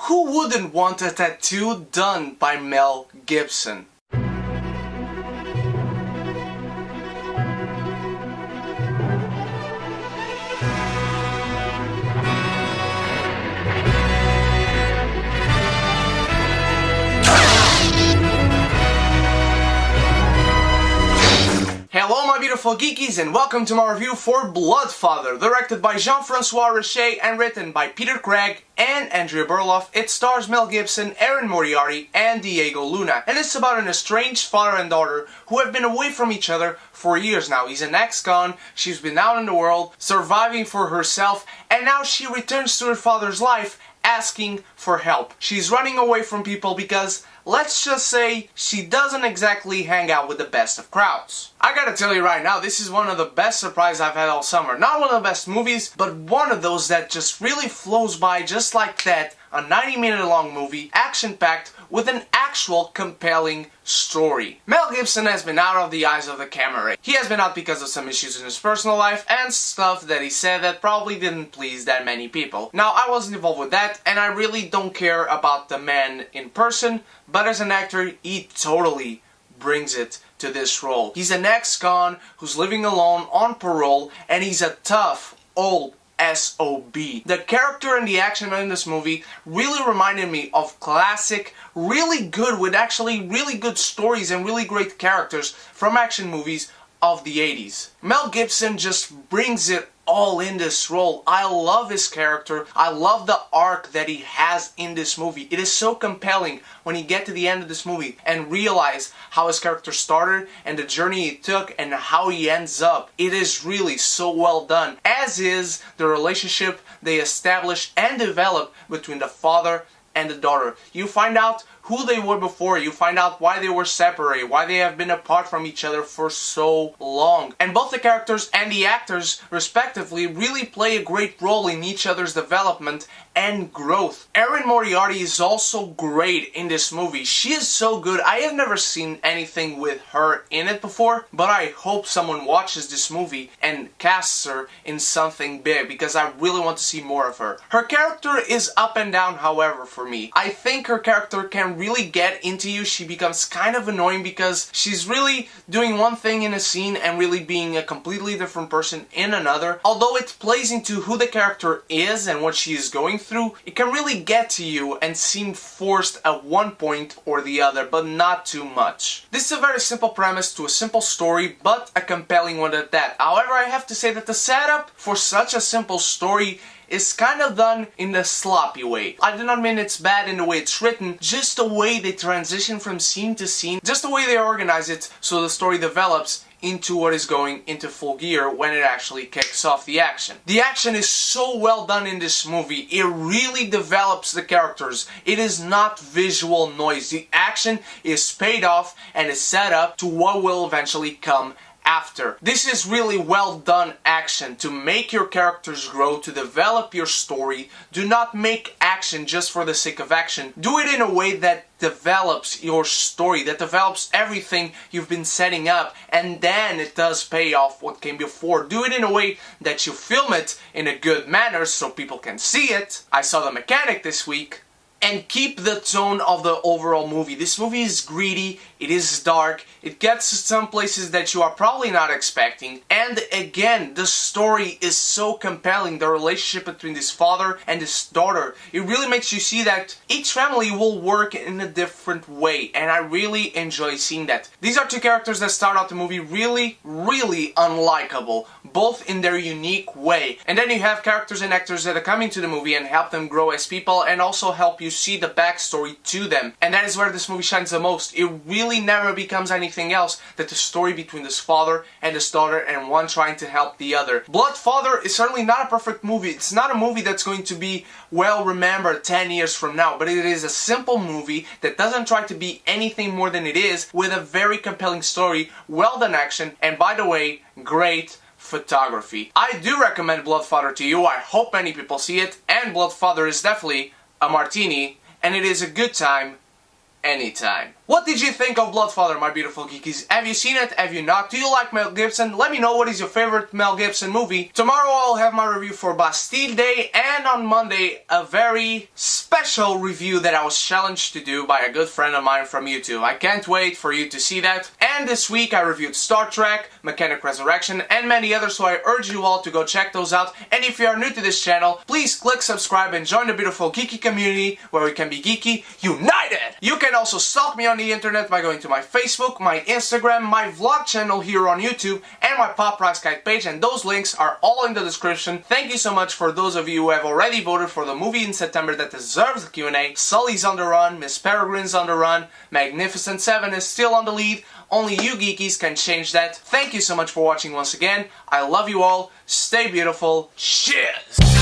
Who wouldn't want a tattoo done by Mel Gibson? Hello my beautiful geekies and welcome to my review for Bloodfather, directed by Jean-Francois Richet and written by Peter Craig and Andrea Berloff. It stars Mel Gibson, Erin Moriarty and Diego Luna, and it's about an estranged father and daughter who have been away from each other for years now. He's an ex-con, she's been out in the world, surviving for herself, and now she returns to her father's life asking for help. She's running away from people because, let's just say, she doesn't exactly hang out with the best of crowds. I gotta tell you right now, this is one of the best surprises I've had all summer. Not one of the best movies, but one of those that just really flows by just like that. A 90-minute long movie, action-packed, with an actual compelling story. Mel Gibson has been out of the eyes of the camera. He has been out because of some issues in his personal life and stuff that he said that probably didn't please that many people. Now, I wasn't involved with that, and I really don't care about the man in person, but as an actor, he totally brings it to this role. He's an ex-con who's living alone on parole, and he's a tough, old SOB. The character and the action in this movie really reminded me of classic, really good, with actually really good stories and really great characters from action movies of the 80s. Mel Gibson just brings it all in this role. I love his character. I love the arc that he has in this movie. It is so compelling when you get to the end of this movie and realize how his character started and the journey he took and how he ends up. It is really so well done, as is the relationship they establish and develop between the father and the daughter. You find out who they were before, you find out why they were separated, why they have been apart from each other for so long. And both the characters and the actors, respectively, really play a great role in each other's development and growth. Erin Moriarty is also great in this movie. She is so good. I have never seen anything with her in it before, but I hope someone watches this movie and casts her in something big, because I really want to see more of her. Her character is up and down, however, for me. I think her character can really get into you. She becomes kind of annoying because she's really doing one thing in a scene and really being a completely different person in another. Although it plays into who the character is and what she is going through, it can really get to you and seem forced at one point or the other, but not too much. This is a very simple premise to a simple story, but a compelling one at that. However, I have to say that the setup for such a simple story is kind of done in a sloppy way. I do not mean it's bad in the way it's written, just the way they transition from scene to scene, just the way they organize it so the story develops into what is going into full gear when it actually kicks off the action. The action is so well done in this movie. It really develops the characters. It is not visual noise. The action is paid off and is set up to what will eventually come after. This is really well done action to make your characters grow, to develop your story. Do not make action just for the sake of action. Do it in a way that develops your story, that develops everything you've been setting up, and then it does pay off what came before. Do it in a way that you film it in a good manner so people can see it. I saw The Mechanic this week. And keep the tone of the overall movie. This movie is greedy, it is dark, it gets to some places that you are probably not expecting, and again, the story is so compelling, the relationship between this father and this daughter. It really makes you see that each family will work in a different way, and I really enjoy seeing that. These are two characters that start out the movie really, really unlikable, both in their unique way. And then you have characters and actors that are coming to the movie and help them grow as people and also help you see the backstory to them. And that is where this movie shines the most. It really never becomes anything else than the story between this father and this daughter, and one trying to help the other. Bloodfather is certainly not a perfect movie. It's not a movie that's going to be well remembered 10 years from now, but it is a simple movie that doesn't try to be anything more than it is, with a very compelling story, well done action, and by the way, great photography. I do recommend Bloodfather to you. I hope many people see it, and Bloodfather is definitely a martini, and it is a good time anytime. What did you think of Bloodfather, my beautiful geekies? Have you seen it? Have you not? Do you like Mel Gibson? Let me know what is your favorite Mel Gibson movie. Tomorrow I'll have my review for Bastille Day, and on Monday a very special review that I was challenged to do by a good friend of mine from YouTube. I can't wait for you to see that. And this week I reviewed Star Trek, Mechanic Resurrection, and many others, so I urge you all to go check those out. And if you are new to this channel, please click subscribe and join the beautiful geeky community where we can be geeky united! You can also stalk me on the internet by going to my Facebook, my Instagram, my vlog channel here on YouTube, and my Pop Rocks Guide page, and those links are all in the description. Thank you so much for those of you who have already voted for the movie in September that deserves the Q&A. Sully's on the run, Miss Peregrine's on the run, Magnificent Seven is still on the lead. Only you geekies can change that. Thank you so much for watching once again. I love you all. Stay beautiful. Cheers!